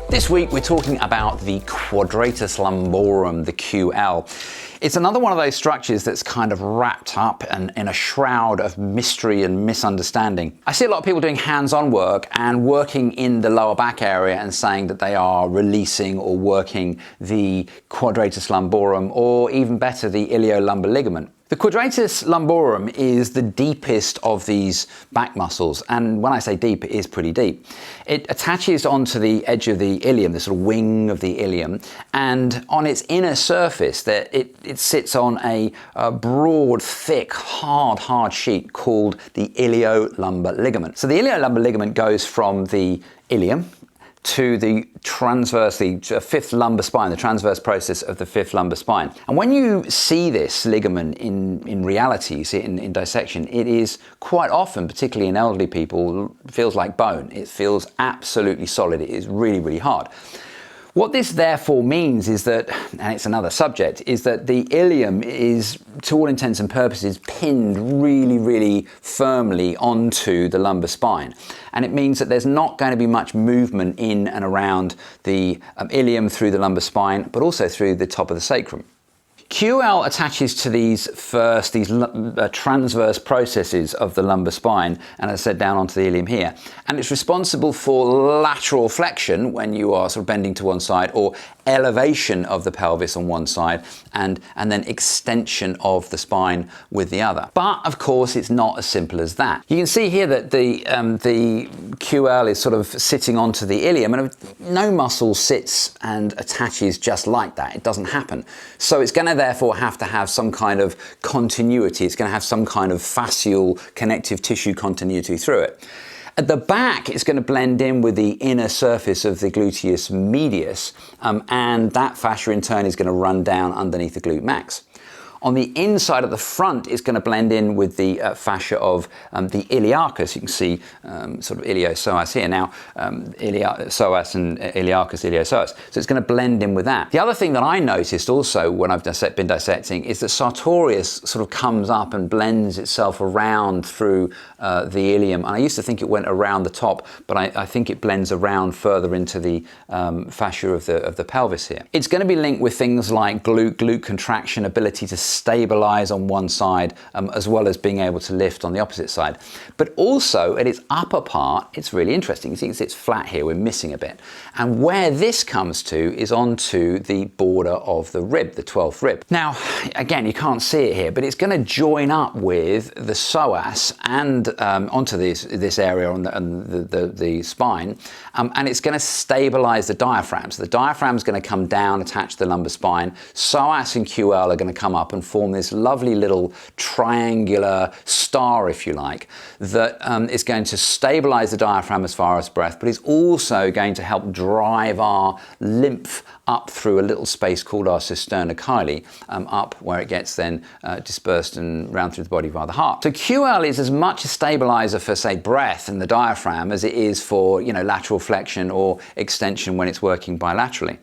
This week we're talking about the Quadratus Lumborum, the QL. It's another one of those structures that's kind of wrapped up in a shroud of mystery and misunderstanding. I see a lot of people doing hands-on work and working in the lower back area and saying that they are releasing or working the Quadratus Lumborum, or even better, the iliolumbar ligament. The Quadratus Lumborum is the deepest of these back muscles, and when I say deep, it is pretty deep. It attaches onto the edge of the ilium, the sort of wing of the ilium, and on its inner surface that it sits on a broad, thick, hard sheet called the iliolumbar ligament. So the iliolumbar ligament goes from the ilium to the transverse, the fifth lumbar spine, the transverse process of the fifth lumbar spine. And when you see this ligament in reality, you see it in dissection, it is quite often, particularly in elderly people, feels like bone. It feels absolutely solid. It is really, really hard. What this therefore means is that, and it's another subject, is that the ilium is, to all intents and purposes, pinned really, really firmly onto the lumbar spine. And it means that there's not going to be much movement in and around the ilium through the lumbar spine, but also through the top of the sacrum. QL attaches to these transverse processes of the lumbar spine, and as I said, down onto the ilium here. And it's responsible for lateral flexion when you are sort of bending to one side, or elevation of the pelvis on one side, and then extension of the spine with the other. But of course, it's not as simple as that. You can see here that the QL is sort of sitting onto the ilium, and no muscle sits and attaches just like that. It doesn't happen. So it's going to therefore have to have some kind of continuity. It's going to have some kind of fascial connective tissue continuity through it. At the back, it's going to blend in with the inner surface of the gluteus medius, and that fascia in turn is going to run down underneath the glute max. On the inside of the front, it's going to blend in with the fascia of the iliacus. You can see sort of iliopsoas here. Now, iliopsoas and iliacus, iliopsoas. So it's going to blend in with that. The other thing that I noticed also when I've been dissecting is that sartorius sort of comes up and blends itself around through the ilium. And I used to think it went around the top, but I think it blends around further into the fascia of the pelvis here. It's going to be linked with things like glute contraction, ability to stabilize on one side, as well as being able to lift on the opposite side. But also at its upper part, it's really interesting. You see it's flat here, we're missing a bit. And where this comes to is onto the border of the rib, the 12th rib. Now, again, you can't see it here, but it's going to join up with the psoas and onto this area on the spine, and it's going to stabilize the diaphragm. So the diaphragm is going to come down, attach to the lumbar spine. Psoas and QL are going to come up and form this lovely little triangular star, if you like, that is going to stabilize the diaphragm as far as breath, but is also going to help drive our lymph up through a little space called our cisterna chyli, up where it gets then dispersed and round through the body via the heart. So QL is as much a stabilizer for, say, breath and the diaphragm as it is for, lateral flexion or extension when it's working bilaterally.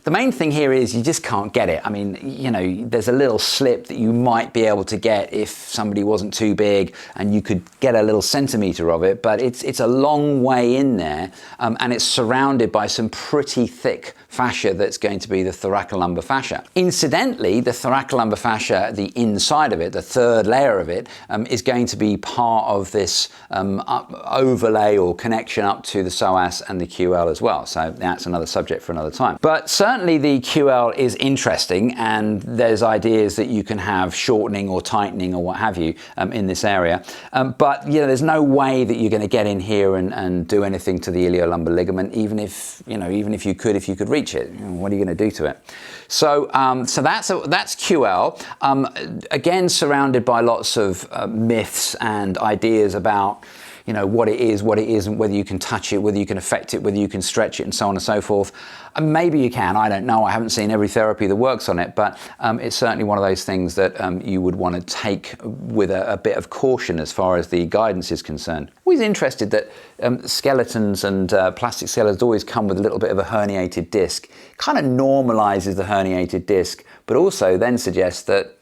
The main thing here is you just can't get it. I mean, there's a little slip that you might be able to get if somebody wasn't too big and you could get a little centimetre of it, but it's a long way in there, and it's surrounded by some pretty thick fascia that's going to be the thoracolumbar fascia. Incidentally, the thoracolumbar fascia, the inside of it, the third layer of it, is going to be part of this overlay or connection up to the psoas and the QL as well. So that's another subject for another time. But certainly the QL is interesting, and there's ideas that you can have shortening or tightening or what have you in this area. But there's no way that you're going to get in here and do anything to the iliolumbar ligament, even if you could reach it. What are you going to do to it? So that's QL. Again, surrounded by lots of myths and ideas about what it is, what it isn't, whether you can touch it, whether you can affect it, whether you can stretch it, and so on and so forth. Maybe you can, I don't know. I haven't seen every therapy that works on it, but it's certainly one of those things that you would want to take with a bit of caution as far as the guidance is concerned. Always interested that skeletons and plastic skeletons always come with a little bit of a herniated disc. Kind of normalizes the herniated disc, but also then suggests that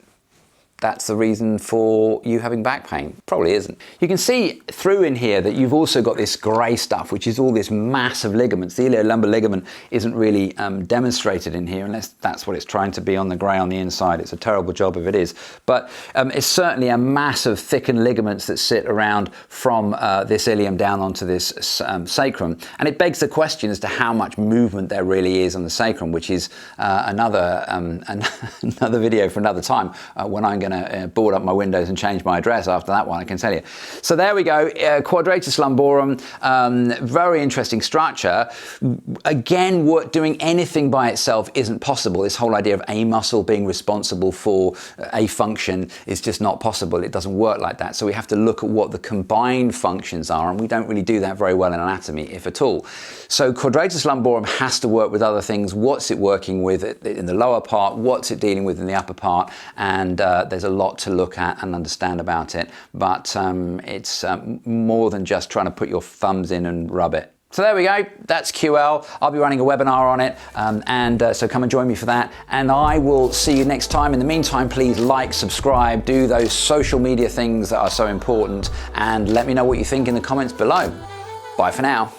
that's the reason for you having back pain. Probably isn't. You can see through in here that you've also got this grey stuff, which is all this mass of ligaments. The iliolumbar ligament isn't really demonstrated in here, unless that's what it's trying to be on the grey on the inside. It's a terrible job if it is. But it's certainly a mass of thickened ligaments that sit around from this ilium down onto this sacrum. And it begs the question as to how much movement there really is on the sacrum, which is another video for another time when I'm going to board up my windows and change my address after that one, I can tell you. So there we go, Quadratus lumborum, very interesting structure. Again, doing anything by itself isn't possible. This whole idea of a muscle being responsible for a function is just not possible. It doesn't work like that. So we have to look at what the combined functions are, and we don't really do that very well in anatomy, if at all. So Quadratus lumborum has to work with other things. What's it working with in the lower part? What's it dealing with in the upper part? And there's a lot to look at and understand about it, but it's more than just trying to put your thumbs in and rub it. So there we go, that's QL. I'll be running a webinar on it, so come and join me for that, and I will see you next time. In the meantime, please like, subscribe, do those social media things that are so important, and let me know what you think in the comments below. Bye for now.